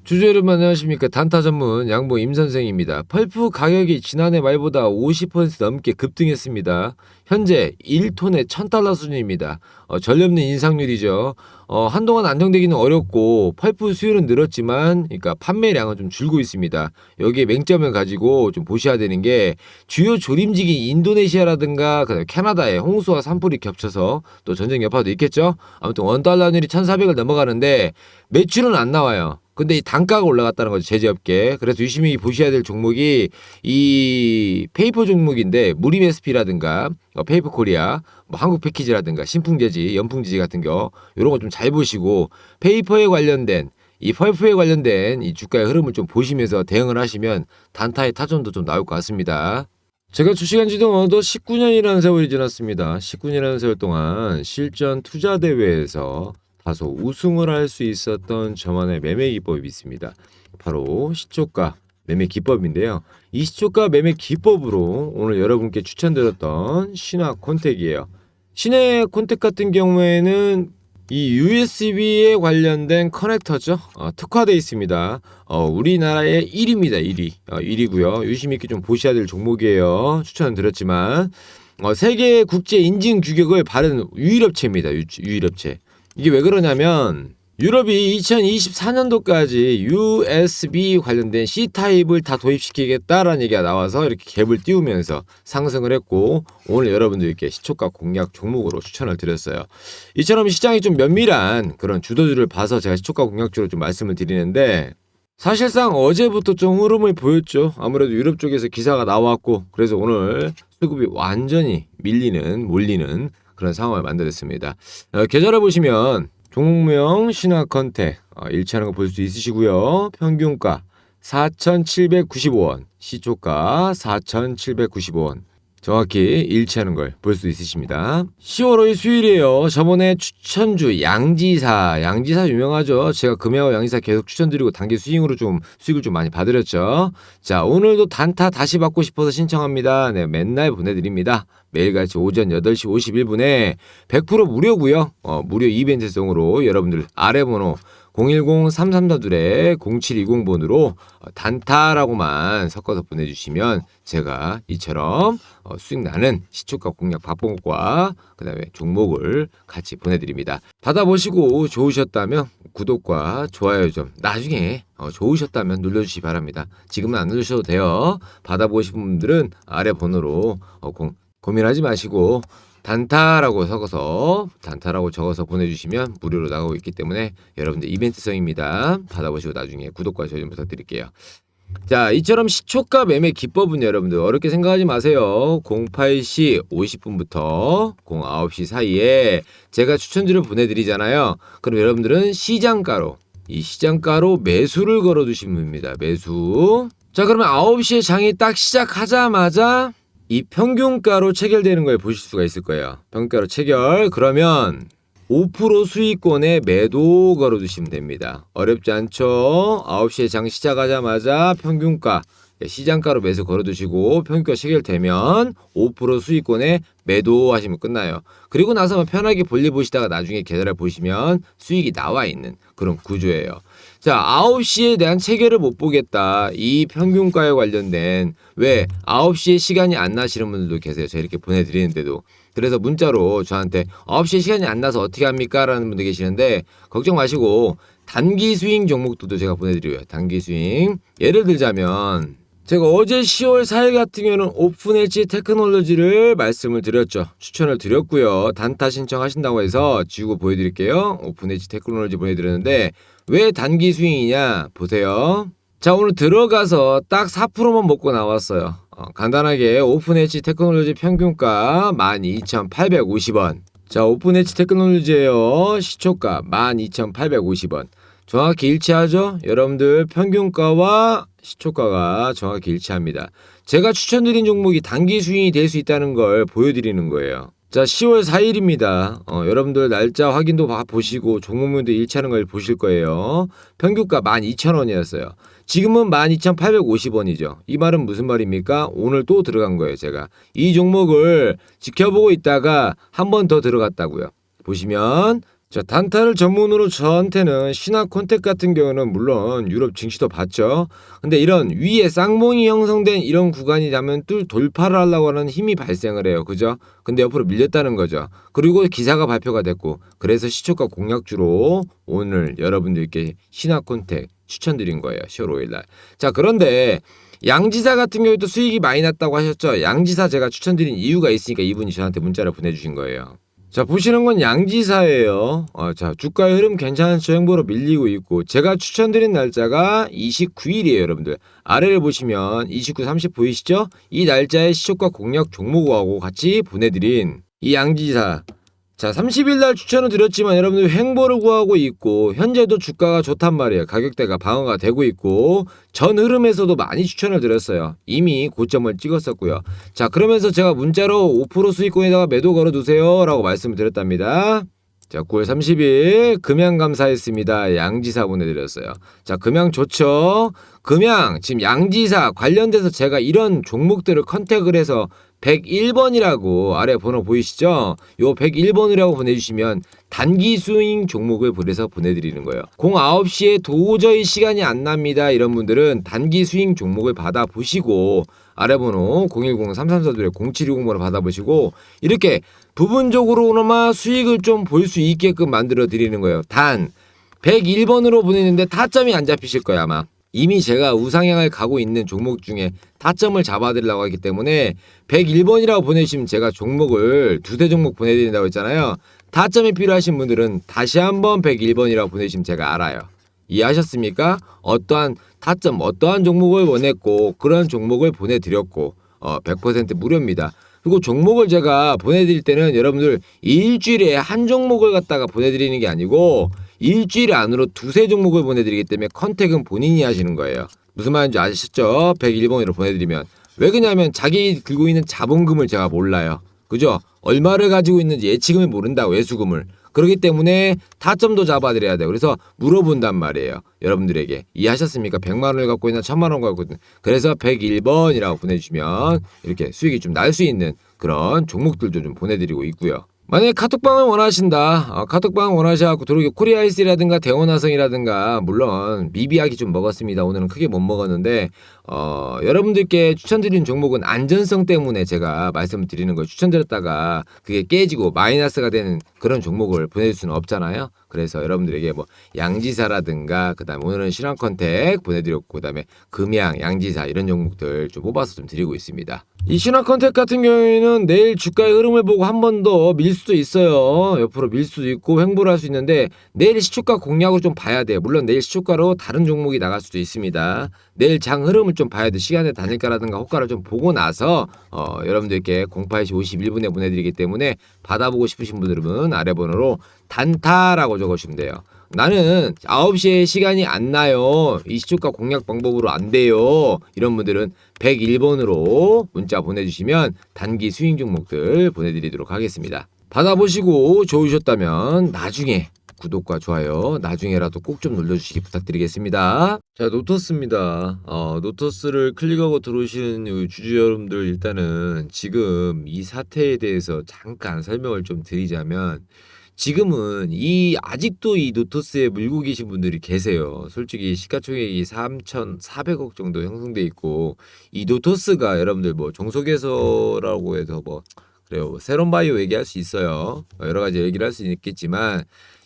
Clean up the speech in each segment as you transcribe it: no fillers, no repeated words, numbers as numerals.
주주 여러분 안녕하십니까. 단타 전문 양보 임선생입니다. 펄프 가격이 지난해 말보다 50% 넘게 급등했습니다. 현재 1톤에 $1,000 수준입니다. 전력 는 인상률이죠. 한동안 안정되기는 어렵고 펄프 수요는 늘었지만 그러니까 판매량은 좀 줄고 있습니다. 여기에 맹점을 가지고 좀 보셔야 되는 게 주요 조림지기 인도네시아라든가 캐나다에 홍수와 산불이 겹쳐서 또 전쟁 여파도 있겠죠. 아무튼 $1율이 1,400을 넘어가는데 매출은 안 나와요. 근데 이 단가가 올라갔다는 거죠, 제재업계. 그래서 유심히 보셔야 될 종목이 이 페이퍼 종목인데 무림 SP라든가 페이퍼 코리아, 뭐 한국 패키지라든가 신풍재지, 연풍재지 같은 거 이런 거 좀 잘 보시고 페이퍼에 관련된 이 펄프에 관련된 이 주가의 흐름을 좀 보시면서 대응을 하시면 단타의 타점도 좀 나올 것 같습니다. 제가 주식한 지도 어느덧 19년이라는 세월이 지났습니다. 19년이라는 세월 동안 실전 투자 대회에서 다소 우승을 할 수 있었던 저만의 매매 기법이 있습니다. 바로 시초가 매매 기법인데요. 이 시초가 매매 기법으로 오늘 여러분께 추천드렸던 신화콘텍이에요. 신화콘텍 같은 경우에는 이 USB에 관련된 커넥터죠. 특화되어 있습니다. 우리나라의 1위입니다. 1위. 1위고요. 유심히 있게 좀 보셔야 될 종목이에요. 추천을 드렸지만 세계 국제 인증 규격을 바른 유일업체입니다. 유일업체. 이게 왜 그러냐면 유럽이 2024년도까지 USB 관련된 C타입을 다 도입시키겠다라는 얘기가 나와서 이렇게 갭을 띄우면서 상승을 했고 오늘 여러분들께 시초가 공략 종목으로 추천을 드렸어요. 이처럼 시장이 좀 면밀한 그런 주도주를 봐서 제가 시초가 공략주로 좀 말씀을 드리는데 사실상 어제부터 좀 흐름을 보였죠. 아무래도 유럽 쪽에서 기사가 나왔고 그래서 오늘 수급이 완전히 몰리는 그런 상황을 만들었습니다. 계좌를 보시면 종목명 신화콘텍 일치하는 거 볼 수 있으시고요. 평균가 4,795원, 시초가 4,795원. 정확히 일치하는 걸 볼 수 있으십니다. 10월 5일 수요일이에요. 저번에 추천주 양지사 유명하죠. 제가 금해와 양지사 계속 추천드리고 단기 수익을 좀 많이 받으렸죠. 자, 오늘도 단타 다시 받고 싶어서 신청합니다. 네, 맨날 보내드립니다. 매일같이 오전 8시 51분에 100% 무료고요. 무료 이벤트성으로 여러분들 아래 번호 010-3342-0720번으로 단타라고만 섞어서 보내주시면 제가 이처럼 수익 나는 시초가 공략 바본것과 그 다음에 종목을 같이 보내드립니다. 받아보시고 좋으셨다면 구독과 좋아요 좀 나중에 좋으셨다면 눌러주시기 바랍니다. 지금은 안 눌러주셔도 돼요. 받아보신 분들은 아래 번호로 고민하지 마시고 단타라고 적어서 보내주시면 무료로 나가고 있기 때문에 여러분들 이벤트성입니다. 받아보시고 나중에 구독과 좋아요 좀 부탁드릴게요. 자, 이처럼 시초가 매매 기법은 여러분들 어렵게 생각하지 마세요. 08시 50분부터 09시 사이에 제가 추천주를 보내드리잖아요. 그럼 여러분들은 이 시장가로 매수를 걸어두시면 됩니다. 매수. 자, 그러면 9시에 장이 딱 시작하자마자 이 평균가로 체결되는 걸 보실 수가 있을 거예요. 평균가로 체결. 그러면 5% 수익권에 매도 걸어두시면 됩니다. 어렵지 않죠? 9시에 장 시작하자마자 평균가, 시장가로 매수 걸어두시고 평균가 체결되면 5% 수익권에 매도하시면 끝나요. 그리고 나서 편하게 볼일 보시다가 나중에 계좌를 보시면 수익이 나와 있는 그런 구조예요. 자, 9시에 대한 체결을 못 보겠다. 이 평균가에 관련된 왜 9시에 시간이 안 나시는 분들도 계세요. 제가 이렇게 보내드리는데도. 그래서 문자로 저한테 9시에 시간이 안 나서 어떻게 합니까? 라는 분들 계시는데 걱정 마시고 단기 스윙 종목들도 제가 보내드려요. 단기 스윙. 예를 들자면 제가 어제 10월 4일 같은 경우는 오픈 엣지 테크놀로지를 말씀을 드렸죠. 추천을 드렸고요. 단타 신청하신다고 해서 지우고 보여드릴게요. 오픈 엣지 테크놀로지 보내드렸는데 왜 단기 스윙이냐 보세요. 자, 오늘 들어가서 딱 4%만 먹고 나왔어요. 간단하게 오픈 엣지 테크놀로지 평균가 12,850원. 자, 오픈 엣지 테크놀로지예요. 시초가 12,850원. 정확히 일치하죠? 여러분들 평균가와 시초가가 정확히 일치합니다. 제가 추천드린 종목이 단기 수익이 될 수 있다는 걸 보여드리는 거예요. 자, 10월 4일입니다. 여러분들 날짜 확인도 보시고 종목명도 일치하는 걸 보실 거예요. 평균가 12,000원이었어요. 지금은 12,850원이죠. 이 말은 무슨 말입니까? 오늘 또 들어간 거예요. 제가 이 종목을 지켜보고 있다가 한 번 더 들어갔다고요. 보시면 자, 단타를 전문으로 저한테는 신화콘텍 같은 경우는 물론 유럽 증시도 봤죠. 근데 이런 위에 쌍봉이 형성된 이런 구간이 되면 뚫 돌파를 하려고 하는 힘이 발생을 해요. 그죠? 근데 옆으로 밀렸다는 거죠. 그리고 기사가 발표가 됐고, 그래서 시초가 공략주로 오늘 여러분들께 신화콘텍 추천드린 거예요. 10월 5일 날. 자, 그런데 양지사 같은 경우도 수익이 많이 났다고 하셨죠. 양지사 제가 추천드린 이유가 있으니까 이분이 저한테 문자를 보내주신 거예요. 자, 보시는 건 양지사예요. 자, 주가의 흐름 괜찮죠? 횡보로 밀리고 있고, 제가 추천드린 날짜가 29일이에요, 여러분들. 아래를 보시면 29, 30 보이시죠? 이 날짜에 시초가 공략 종목하고 같이 보내드린 이 양지사. 자, 30일 날 추천을 드렸지만 여러분들 횡보를 구하고 있고, 현재도 주가가 좋단 말이에요. 가격대가 방어가 되고 있고, 전 흐름에서도 많이 추천을 드렸어요. 이미 고점을 찍었었고요. 자, 그러면서 제가 문자로 5% 수익권에다가 매도 걸어두세요 라고 말씀을 드렸답니다. 자, 9월 30일 금양 감사했습니다. 양지사 보내드렸어요. 자, 금양 좋죠? 금양 지금 양지사 관련돼서 제가 이런 종목들을 컨택을 해서 101번이라고 아래 번호 보이시죠? 요 101번이라고 보내주시면 단기 수익 종목을 보내서 보내드리는 거예요. 09시에 도저히 시간이 안 납니다. 이런 분들은 단기 수익 종목을 받아보시고 아래 번호 010-334-0720번을 받아보시고 이렇게 부분적으로나마 수익을 좀 볼 수 있게끔 만들어 드리는 거예요. 단 101번으로 보내는데 타점이 안 잡히실 거야 아마. 이미 제가 우상향을 가고 있는 종목 중에 타점을 잡아드리려고 하기 때문에 101번이라고 보내주시면 제가 종목을 두세 종목 보내드린다고 했잖아요. 타점이 필요하신 분들은 다시 한번 101번이라고 보내주시면 제가 알아요. 이해하셨습니까? 어떠한 타점, 어떠한 종목을 원했고 그런 종목을 보내드렸고 100% 무료입니다. 그리고 종목을 제가 보내드릴 때는 여러분들 일주일에 한 종목을 갖다가 보내드리는 게 아니고 일주일 안으로 두세 종목을 보내드리기 때문에 컨택은 본인이 하시는 거예요. 무슨 말인지 아시죠? 101번으로 보내드리면. 왜 그러냐면 자기 들고 있는 자본금을 제가 몰라요. 그죠? 얼마를 가지고 있는지 예치금을 모른다고 외수금을. 그렇기 때문에 타점도 잡아드려야 돼요. 그래서 물어본단 말이에요. 여러분들에게. 이해하셨습니까? 100만 원을 갖고 있나 1000만 원 갖고 있나. 그래서 101번이라고 보내주시면 이렇게 수익이 좀 날 수 있는 그런 종목들도 좀 보내드리고 있고요. 만약에 카톡방을 원하신다. 카톡방 원하셔갖고 들어오기 코리아이스라든가 대원화성이라든가 물론 미비하게 좀 먹었습니다. 오늘은 크게 못 먹었는데 여러분들께 추천드리는 종목은 안전성 때문에 제가 말씀을 드리는 걸 추천드렸다가 그게 깨지고 마이너스가 되는 그런 종목을 보내줄 수는 없잖아요. 그래서 여러분들에게 뭐 양지사라든가 그다음에 오늘은 신한컨택 보내드렸고 그다음에 금양, 양지사 이런 종목들 좀 뽑아서 좀 드리고 있습니다. 이 신한컨택 같은 경우에는 내일 주가의 흐름을 보고 한 번 더 밀 수도 있어요. 옆으로 밀 수도 있고 횡보를 할 수 있는데 내일 시초가 공략을 좀 봐야 돼요. 물론 내일 시초가로 다른 종목이 나갈 수도 있습니다. 내일 장 흐름을 좀 봐야 돼. 시간의 단일가라든가 호가를 좀 보고 나서 여러분들께 08시 51분에 보내드리기 때문에 받아보고 싶으신 분들은 아래 번호로 단타라고 적어주시면 돼요. 나는 9시에 시간이 안 나요. 이 시초가 공략 방법으로 안 돼요. 이런 분들은 101번으로 문자 보내주시면 단기 수익 종목들 보내드리도록 하겠습니다. 받아보시고 좋으셨다면 나중에 구독과 좋아요 나중에라도 꼭 좀 눌러주시기 부탁드리겠습니다. 자, 노토스입니다. 노토스를 클릭하고 들어오시는 주주 여러분들 일단은 지금 이 사태에 대해서 잠깐 설명을 좀 드리자면 지금은 아직도 이 노토스에 물고 계신 분들이 계세요. 솔직히 시가총액이 3,400억 정도 형성돼 있고 이 노토스가 여러분들 뭐 종속회사라고 해서 뭐 그래요. 세론바이오 얘기할 수 있어요. 여러 가지 얘기를 할 수 있겠지만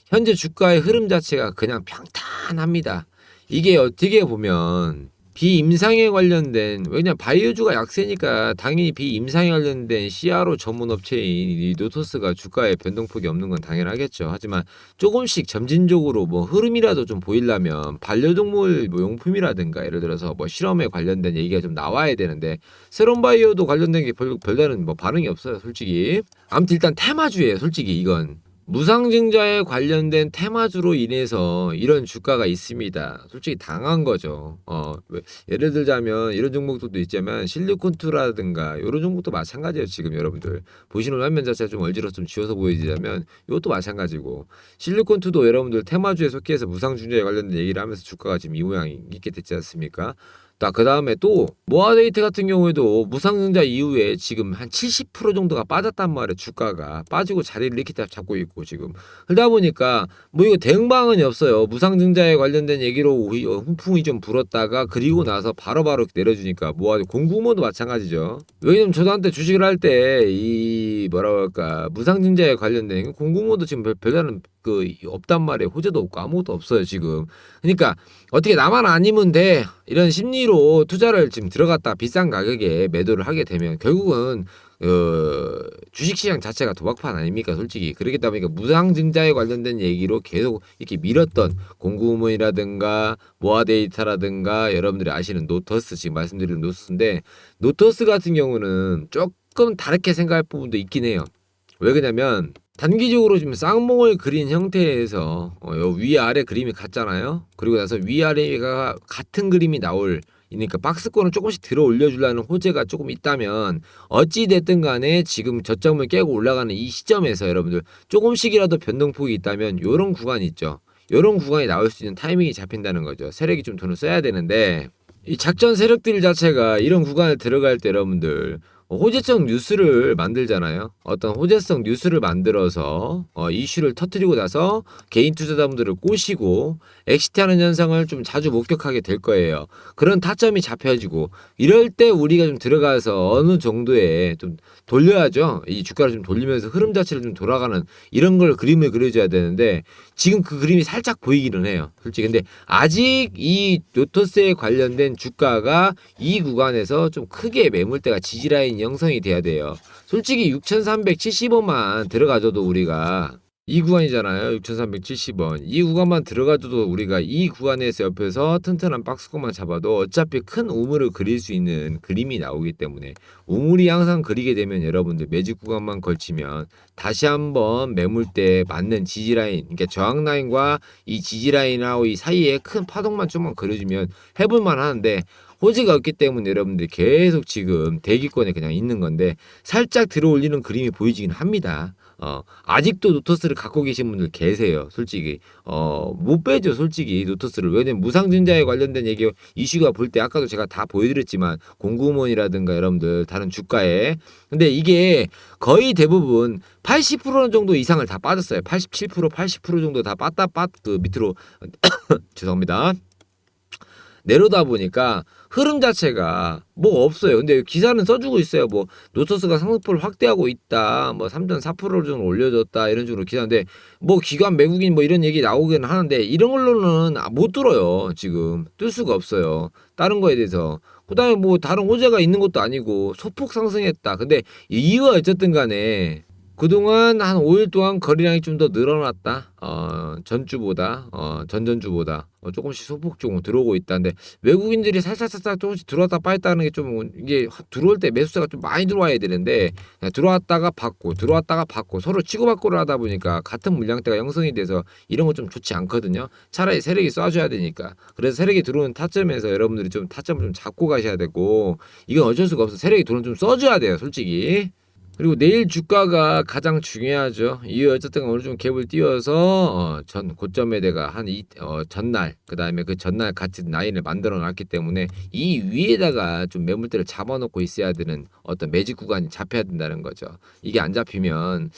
현재 주가의 흐름 자체가 그냥 평탄합니다. 이게 어떻게 보면 비임상에 관련된 왜냐 바이오주가 약세니까 당연히 비임상에 관련된 CRO 전문 업체인 이 노토스가 주가에 변동폭이 없는 건 당연하겠죠. 하지만 조금씩 점진적으로 뭐 흐름이라도 좀 보이려면 반려동물 뭐 용품이라든가 예를 들어서 뭐 실험에 관련된 얘기가 좀 나와야 되는데 세론바이오도 관련된 게 별다른 뭐 반응이 없어요. 솔직히 아무튼 일단 테마주예요. 솔직히 이건 무상증자에 관련된 테마주로 인해서 이런 주가가 있습니다. 솔직히 당한 거죠. 예를 들자면 이런 종목들도 있지만 실리콘투라든가 이런 종목도 마찬가지예요. 지금 여러분들 보시는 화면 자체가 좀 얼지러서 좀 지워서 보여지자면 이것도 마찬가지고 실리콘투도 여러분들 테마주에 속해서 무상증자에 관련된 얘기를 하면서 주가가 지금 이 모양이 있게 됐지 않습니까? 그 다음에 또 모아데이트 같은 경우에도 무상증자 이후에 지금 한 70% 정도가 빠졌단 말이에요. 주가가 빠지고 자리를 이렇게 잡고 있고 지금 그러다 보니까 뭐 이거 대응 방안이 없어요. 무상증자에 관련된 얘기로 훈풍이 좀 불었다가 그리고 나서 바로바로 내려주니까 모아데 공구모도 마찬가지죠. 왜냐면 저도 한때 주식을 할 때 이 뭐라 그럴까 무상증자에 관련된 공구모도 지금 별다른 그 없단 말이에요. 호재도 없고 아무것도 없어요 지금. 그러니까 어떻게 나만 아니면 돼 이런 심리로 투자를 지금 들어갔다 비싼 가격에 매도를 하게 되면 결국은 주식시장 자체가 도박판 아닙니까 솔직히. 그렇기 때문에 무상증자에 관련된 얘기로 계속 이렇게 밀었던 공구문이라든가 모아데이터라든가 여러분들이 아시는 노터스 지금 말씀드리는 노터스인데 노터스 같은 경우는 조금 다르게 생각할 부분도 있긴 해요. 왜 그러냐면 단기적으로 지금 쌍봉을 그린 형태에서 위아래 그림이 같잖아요. 그리고 나서 위아래가 같은 그림이 나니까 박스권을 조금씩 들어 올려주려는 호재가 조금 있다면 어찌 됐든 간에 지금 저점을 깨고 올라가는 이 시점에서 여러분들 조금씩이라도 변동폭이 있다면 요런 구간이 있죠. 요런 구간이 나올 수 있는 타이밍이 잡힌다는 거죠. 세력이 좀 돈을 써야 되는데 이 작전 세력들 자체가 이런 구간을 들어갈 때 여러분들 호재성 뉴스를 만들잖아요. 어떤 호재성 뉴스를 만들어서 이슈를 터뜨리고 나서 개인 투자자분들을 꼬시고 엑시트하는 현상을 좀 자주 목격하게 될 거예요. 그런 타점이 잡혀지고 이럴 때 우리가 좀 들어가서 어느 정도의 좀 돌려야죠. 이 주가를 좀 돌리면서 흐름 자체를 좀 돌아가는 이런 걸 그림을 그려줘야 되는데 지금 그 그림이 살짝 보이기는 해요. 솔직히 근데 아직 이 노토스에 관련된 주가가 이 구간에서 좀 크게 매물대가 지지라인 형성이 돼야 돼요. 솔직히 6,370원만 들어가줘도 우리가 이 구간이잖아요. 6,370원. 이 구간만 들어가줘도 우리가 이 구간에서 옆에서 튼튼한 박스권만 잡아도 어차피 큰 우물을 그릴 수 있는 그림이 나오기 때문에 우물이 항상 그리게 되면 여러분들 매직 구간만 걸치면 다시 한번 매물대에 맞는 지지라인, 그러니까 저항라인과 이 지지라인하고 이 사이에 큰 파동만 좀만 그려주면 해볼만 하는데 호재가 없기 때문에 여러분들이 계속 지금 대기권에 그냥 있는 건데 살짝 들어 올리는 그림이 보이지긴 합니다. 아직도 노토스를 갖고 계신 분들 계세요. 솔직히 못 빼죠 솔직히 노토스를. 왜냐면 무상증자에 관련된 얘기 이슈가 볼 때 아까도 제가 다 보여드렸지만 공구몬이라든가 여러분들 다른 주가에 근데 이게 거의 대부분 80% 정도 이상을 다 빠졌어요. 87% 80% 정도 다 그 밑으로 죄송합니다. 내려다 보니까 흐름 자체가 뭐 없어요. 근데 기사는 써주고 있어요. 뭐 노토스가 상승폭을 확대하고 있다. 뭐 3.4% 정도 올려줬다. 이런 식으로 기사인데 뭐 기관 매국인 뭐 이런 얘기 나오긴 하는데 이런 걸로는 못 뚫어요. 지금 뚫을 수가 없어요. 다른 거에 대해서. 그다음에 뭐 다른 호재가 있는 것도 아니고 소폭 상승했다. 근데 이유가 어쨌든 간에 그동안 한 5일 동안 거래량이 좀 더 늘어났다. 전주보다 전전주보다 조금씩 소폭 좀 들어오고 있다는데 외국인들이 살짝 조금씩 들어왔다 빠졌다는 게 좀 이게 들어올 때 매수세가 좀 많이 들어와야 되는데 들어왔다가 받고 들어왔다가 받고 서로 치고받고를 하다 보니까 같은 물량대가 형성이 돼서 이런 거 좀 좋지 않거든요. 차라리 세력이 쏴줘야 되니까. 그래서 세력이 들어오는 타점에서 여러분들이 좀 타점을 좀 잡고 가셔야 되고 이건 어쩔 수가 없어. 세력이 돈을 좀 써줘야 돼요 솔직히. 그리고 내일 주가가 가장 중요하죠. 이후 어쨌든 어느 정도 갭을 띄워서 전 고점에 대가 전날 그다음에 그 전날 같이 라인을 만들어 놨기 때문에 이 위에다가 좀 매물대를 잡아놓고 있어야 되는 어떤 매직 구간이 잡혀야 된다는 거죠. 이게 안 잡히면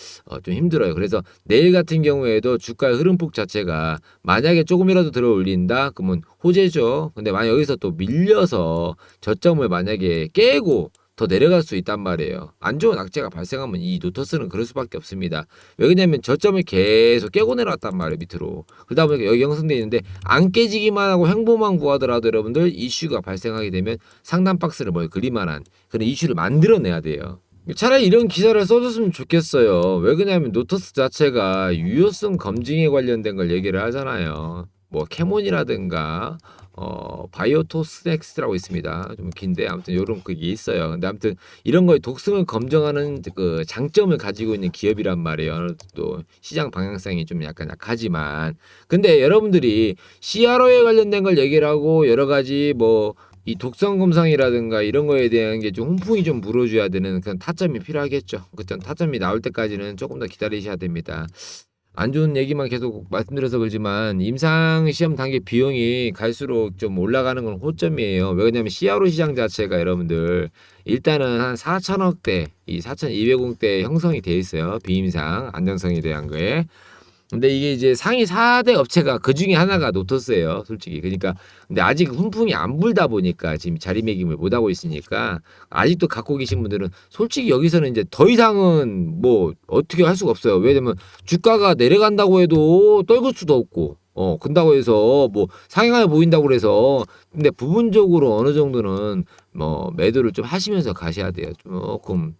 좀 힘들어요. 그래서 내일 같은 경우에도 주가의 흐름폭 자체가 만약에 조금이라도 들어 올린다 그러면 호재죠. 근데 만약 여기서 또 밀려서 저점을 만약에 깨고 더 내려갈 수 있단 말이에요. 안 좋은 악재가 발생하면 이 노토스는 그럴 수밖에 없습니다. 왜냐면 저점을 계속 깨고 내려왔단 말이에요. 밑으로. 그러다 보니까 여기 형성되어 있는데 안 깨지기만 하고 횡보만 구하더라도 여러분들 이슈가 발생하게 되면 상단 박스를 그릴만한 그런 이슈를 만들어내야 돼요. 차라리 이런 기사를 써줬으면 좋겠어요. 왜 그러냐면 노토스 자체가 유효성 검증에 관련된 걸 얘기를 하잖아요. 뭐 캐몬이라든가 바이오토스넥스라고 있습니다. 좀 긴데 아무튼 요런 그게 있어요. 근데 아무튼 이런 거에 독성을 검증하는 그 장점을 가지고 있는 기업이란 말이에요. 또 시장 방향성이 좀 약간 약하지만 근데 여러분들이 CRO에 관련된 걸 얘기를 하고 여러 가지 뭐 이 독성 검상이라든가 이런 거에 대한 게 좀 훈풍이 좀 불어줘야 되는 그런 타점이 필요하겠죠. 그런 타점이 나올 때까지는 조금 더 기다리셔야 됩니다. 안 좋은 얘기만 계속 말씀드려서 그러지만 임상 시험 단계 비용이 갈수록 좀 올라가는 건 호점이에요. 왜냐면 CRO 시장 자체가 여러분들 일단은 한 4천억대, 이 4,200억대 형성이 돼 있어요. 비임상 안정성에 대한 거에. 근데 이게 이제 상위 4대 업체가 그 중에 하나가 노토스예요, 솔직히. 그러니까 근데 아직 훈풍이 안 불다 보니까 지금 자리매김을 못 하고 있으니까 아직도 갖고 계신 분들은 솔직히 여기서는 이제 더 이상은 뭐 어떻게 할 수가 없어요. 왜냐면 주가가 내려간다고 해도 떨굴 수도 없고 근다고 해서 뭐 상향해 보인다고 그래서 근데 부분적으로 어느 정도는 뭐 매도를 좀 하시면서 가셔야 돼요. 조금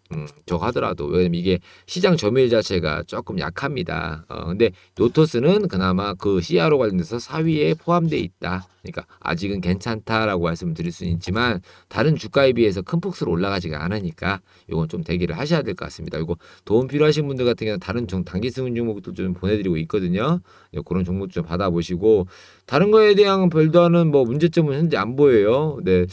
저거 하더라도 왜냐면 이게 시장 점유율 자체가 조금 약합니다. 근데 노토스는 그나마 그 CRO 관련돼서 4위에 포함되어 있다. 그러니까 아직은 괜찮다라고 말씀드릴 수는 있지만 다른 주가에 비해서 큰 폭으로 올라가지가 않으니까 이건 좀 대기를 하셔야 될 것 같습니다. 이거 도움 필요하신 분들 같은 경우는 다른 단기 승인 종목도 좀 보내드리고 있거든요. 그런 종목 좀 받아보시고 다른 거에 대한 별다른 뭐 문제점은 현재 안 보여요. 네,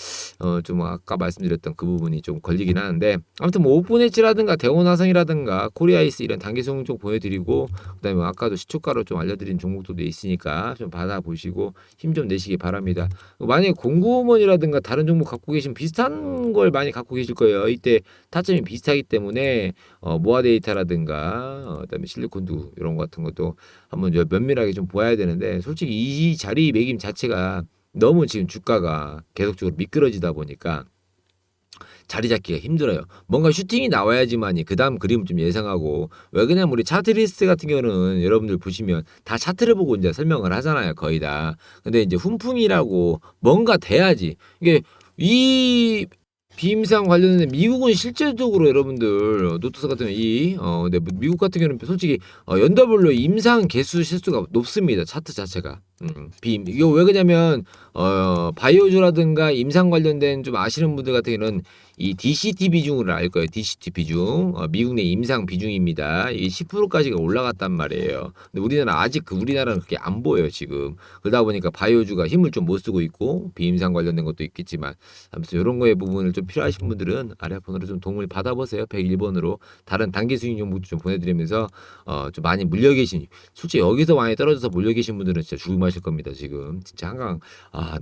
좀 아까 말씀드렸던 그 부분이 좀 걸리긴 하는데 아무튼 뭐 오픈엣지라든가 대원화성이라든가 코리아이스 이런 단기 승인 종 보여드리고 그다음에 아까도 시초가로 좀 알려드린 종목도 있으니까 좀 받아보시고 힘 좀 내시기 바랍니다. 만약에 공구원이라든가 다른 종목 갖고 계신 비슷한 걸 많이 갖고 계실 거예요. 이때 타점이 비슷하기 때문에 모아 데이터라든가 그다음에 실리콘도 이런 거 같은 것도 한번 면밀하게 좀 보아야 되는데 솔직히 이 자리 매김 자체가 너무 지금 주가가 계속적으로 미끄러지다 보니까 자리 잡기가 힘들어요. 뭔가 슈팅이 나와야지만이 그 다음 그림을 좀 예상하고 왜 그냥 우리 차트 리스트 같은 경우는 여러분들 보시면 다 차트를 보고 이제 설명을 하잖아요. 거의 다. 근데 이제 훈풍이라고 뭔가 돼야지. 이게 이 비임상 관련된 미국은 실질적으로 여러분들 노트스 같은 근데 미국 같은 경우는 솔직히 연도별로 임상 개수 실수가 높습니다. 차트 자체가. 이거 왜 그러냐면 바이오주라든가 임상 관련된 좀 아시는 분들 같은 경우는 이 DCT 비중을 알 거예요. DCT 비중. 미국 내 임상 비중입니다. 이게 10%까지가 올라갔단 말이에요. 근데 우리나라는 그렇게 안 보여요, 지금. 그러다 보니까 바이오주가 힘을 좀 못 쓰고 있고 비임상 관련된 것도 있겠지만 아무튼 이런 거에 부분을 좀 필요하신 분들은 아래 번호로 좀 도움을 받아보세요. 101번으로 다른 단기 수익 정보도 좀 보내드리면서 좀 많이 물려 계신 솔직히 여기서 많이 떨어져서 물려 계신 분들은 진짜 죽음하실 겁니다. 지금 진짜 한강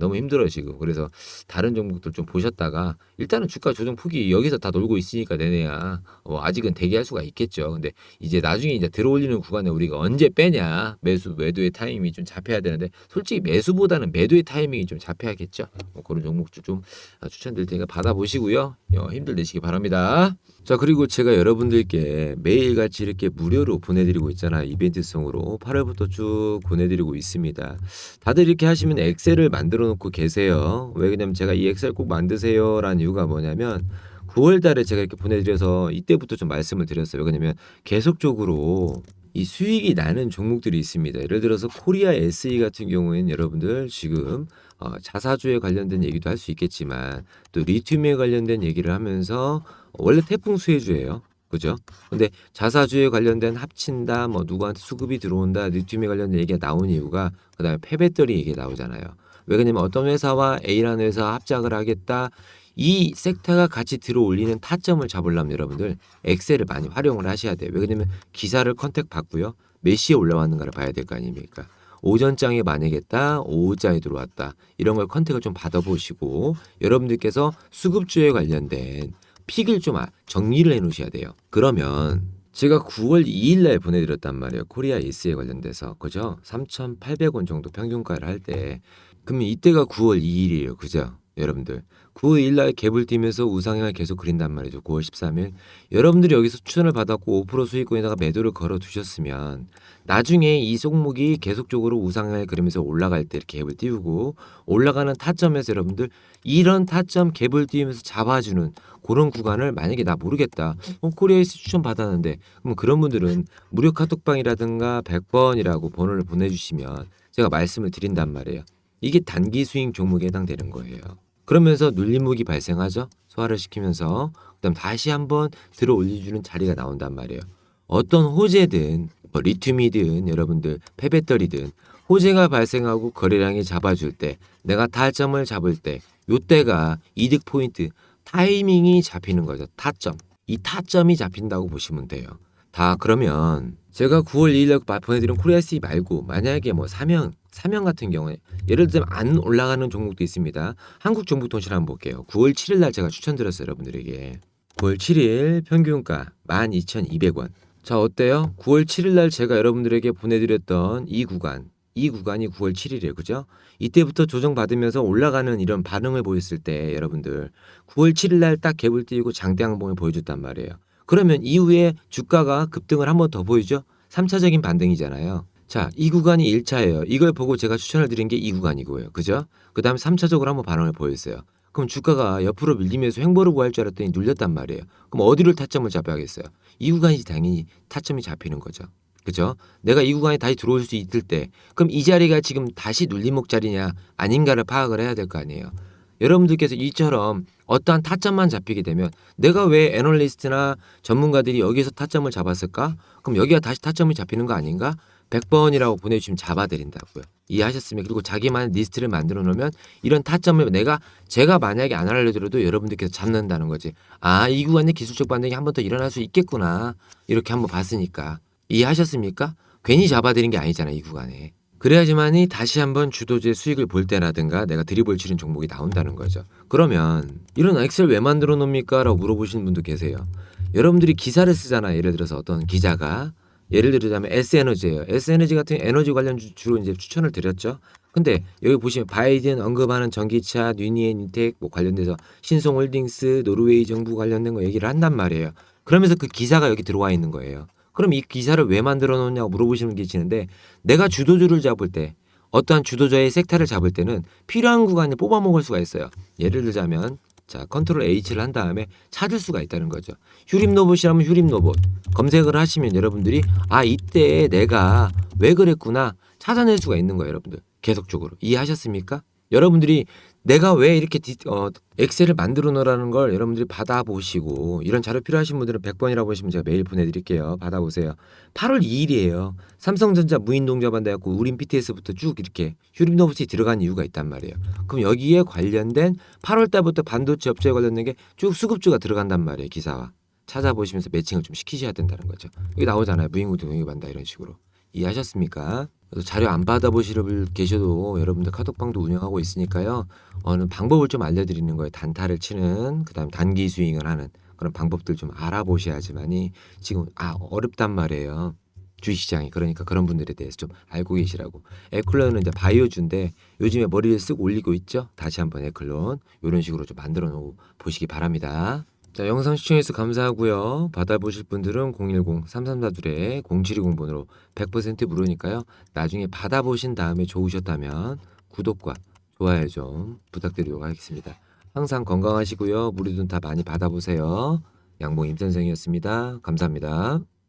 너무 힘들어요 지금. 그래서 다른 종목들 좀 보셨다가 일단은 주가 조정 폭이 여기서 다 놀고 있으니까 내내야 아직은 대기할 수가 있겠죠. 근데 이제 나중에 이제 들어올리는 구간에 우리가 언제 빼냐 매도의 타이밍이 좀 잡혀야 되는데 솔직히 매수보다는 매도의 타이밍이 좀 잡혀야겠죠. 그런 종목도 좀 추천드릴 테니까 받아보시고요. 힘들 내시기 바랍니다. 자 그리고 제가 여러분들께 매일같이 이렇게 무료로 보내드리고 있잖아요. 이벤트성으로 8월부터 쭉 보내드리고 있습니다. 다들 이렇게 하시면 엑셀을 만들어 놓고 계세요. 왜 그러냐면 제가 이 엑셀 꼭 만드세요 라는 이유가 뭐냐면 9월 달에 제가 이렇게 보내드려서 이때부터 좀 말씀을 드렸어요. 왜냐면 계속적으로 이 수익이 나는 종목들이 있습니다. 예를 들어서 코리아 SE 같은 경우에는 여러분들 지금 자사주에 관련된 얘기도 할 수 있겠지만 또 리튬에 관련된 얘기를 하면서 원래 태풍 수혜주예요. 그죠? 근데 자사주에 관련된 합친다, 뭐 누구한테 수급이 들어온다, 리튬에 관련된 얘기가 나온 이유가 그다음에 폐배터리 얘기가 나오잖아요. 왜 그러냐면 어떤 회사와 A라는 회사와 합작을 하겠다. 이 섹터가 같이 들어올리는 타점을 잡으려면 여러분들 엑셀을 많이 활용을 하셔야 돼요. 왜 그러냐면 기사를 컨택 받고요. 몇 시에 올라왔는가를 봐야 될 거 아닙니까? 오전장에 만약에 오후장에 들어왔다. 이런 걸 컨택을 좀 받아보시고 여러분들께서 수급주에 관련된 픽을 좀 정리를 해 놓으셔야 돼요. 그러면 제가 9월 2일 날 보내드렸단 말이에요. 코리아 S에 관련돼서. 그죠? 3,800원 정도 평균가를 할 때. 그러면 이때가 9월 2일이에요. 그죠? 여러분들 9월 2일 날 갭을 띄면서 우상향을 계속 그린단 말이죠. 9월 13일 여러분들이 여기서 추천을 받았고 5% 수익권에다가 매도를 걸어 두셨으면 나중에 이 종목이 계속적으로 우상향을 그리면서 올라갈 때 이렇게 갭을 띄우고 올라가는 타점에서 여러분들 이런 타점 갭을 띄우면서 잡아주는 그런 구간을 만약에 나 모르겠다. 코리아에서 추천 받았는데 그럼 그런 분들은 무료 카톡방이라든가 100번이라고 번호를 보내주시면 제가 말씀을 드린단 말이에요. 이게 단기 스윙 종목에 해당되는 거예요. 그러면서 눌림목이 발생하죠. 소화를 시키면서 그다음 다시 한번 들어 올려주는 자리가 나온단 말이에요. 어떤 호재든 뭐 리튬이든 여러분들 폐배터리든 호재가 발생하고 거래량이 잡아줄 때 내가 타점을 잡을 때 요때가 이득 포인트 타이밍이 잡히는 거죠. 타점. 이 타점이 잡힌다고 보시면 돼요. 다 그러면 제가 9월 2일 날 보내드린 코리아C 말고 만약에 뭐 사명 같은 경우에 예를 들면 안 올라가는 종목도 있습니다. 한국정보통신 한번 볼게요. 9월 7일 날 제가 추천드렸어요, 여러분들에게. 9월 7일 평균가 12,200원. 자, 어때요? 9월 7일 날 제가 여러분들에게 보내드렸던 이 구간이 9월 7일이에요. 그죠? 이때부터 조정받으면서 올라가는 이런 반응을 보였을 때 여러분들 9월 7일 날 딱 갭을 띄우고 장대 항봉을 보여줬단 말이에요. 그러면 이후에 주가가 급등을 한 번 더 보이죠? 3차적인 반등이잖아요. 자, 이 구간이 1차예요. 이걸 보고 제가 추천을 드린 게 이 구간이고요. 그죠? 그 다음에 3차적으로 한번 반응을 보였어요. 그럼 주가가 옆으로 밀리면서 횡보를 구할 줄 알았더니 눌렸단 말이에요. 그럼 어디를 타점을 잡아야겠어요? 이 구간이 당연히 타점이 잡히는 거죠. 그죠? 내가 이 구간에 다시 들어올 수 있을 때 그럼 이 자리가 지금 다시 눌림목 자리냐 아닌가를 파악을 해야 될 거 아니에요. 여러분들께서 이처럼 어떠한 타점만 잡히게 되면 내가 왜 애널리스트나 전문가들이 여기서 타점을 잡았을까? 그럼 여기가 다시 타점이 잡히는 거 아닌가? 100번이라고 보내주시면 잡아드린다고요. 이해하셨습니까? 그리고 자기만의 리스트를 만들어 놓으면 이런 타점을 제가 만약에 안 알려드려도 여러분들께서 잡는다는 거지. 아, 이 구간에 기술적 반등이 한 번 더 일어날 수 있겠구나. 이렇게 한번 봤으니까. 이해하셨습니까? 괜히 잡아드린 게 아니잖아, 이 구간에. 그래야지만이 다시 한번 주도주의 수익을 볼 때라든가 내가 드리블 치는 종목이 나온다는 거죠. 그러면 이런 엑셀 왜 만들어 놓습니까? 라고 물어보시는 분도 계세요. 여러분들이 기사를 쓰잖아요. 예를 들어서 어떤 기자가 예를 들자면 S에너지예요. S에너지 같은 에너지 관련 주로 이제 추천을 드렸죠. 근데 여기 보시면 바이든 언급하는 전기차, 뉴니엔 인텍 뭐 관련돼서 신송홀딩스, 노르웨이 정부 관련된 거 얘기를 한단 말이에요. 그러면서 그 기사가 여기 들어와 있는 거예요. 그럼 이 기사를 왜 만들어 놓냐고 물어보시는 게 계시는데 내가 주도주를 잡을 때 어떠한 주도자의 섹터를 잡을 때는 필요한 구간에 뽑아 먹을 수가 있어요. 예를 들자면 자 컨트롤 H를 한 다음에 찾을 수가 있다는 거죠. 휴림로봇이라면 휴림로봇 검색을 하시면 여러분들이 아 이때 내가 왜 그랬구나 찾아낼 수가 있는 거예요. 여러분들 계속적으로 이해하셨습니까? 여러분들이 내가 왜 이렇게 엑셀을 만들어 놓으라는 걸 여러분들이 받아보시고 이런 자료 필요하신 분들은 100번이라고 하시면 제가 메일 보내드릴게요. 받아보세요. 8월 2일이에요. 삼성전자 무인동자반 돼갖고 우린 BTS부터 쭉 이렇게 휴림노브스에 들어간 이유가 있단 말이에요. 그럼 여기에 관련된 8월 달부터 반도체 업체에 관련된 게 쭉 수급주가 들어간단 말이에요. 기사와. 찾아보시면서 매칭을 좀 시키셔야 된다는 거죠. 여기 나오잖아요. 무인동자반다 이런 식으로. 이해하셨습니까? 자료 안 받아보실 분 계셔도 여러분들 카톡방도 운영하고 있으니까요. 어느 방법을 좀 알려드리는 거예요. 단타를 치는 그다음 단기 스윙을 하는 그런 방법들 좀 알아보셔야지만이 지금 어렵단 말이에요. 주식시장이 그러니까 그런 분들에 대해서 좀 알고 계시라고. 에클론은 이제 바이오주인데 요즘에 머리를 쓱 올리고 있죠. 다시 한번 에클론 이런 식으로 좀 만들어 놓고 보시기 바랍니다. 자, 영상 시청해주셔서 감사하고요. 받아보실 분들은 010-3342-0720번으로 100% 무료니까요. 나중에 받아보신 다음에 좋으셨다면 구독과 좋아요 좀 부탁드리도록 하겠습니다. 항상 건강하시고요. 무료돈 다 많이 받아보세요. 양봉 임선생이었습니다. 감사합니다.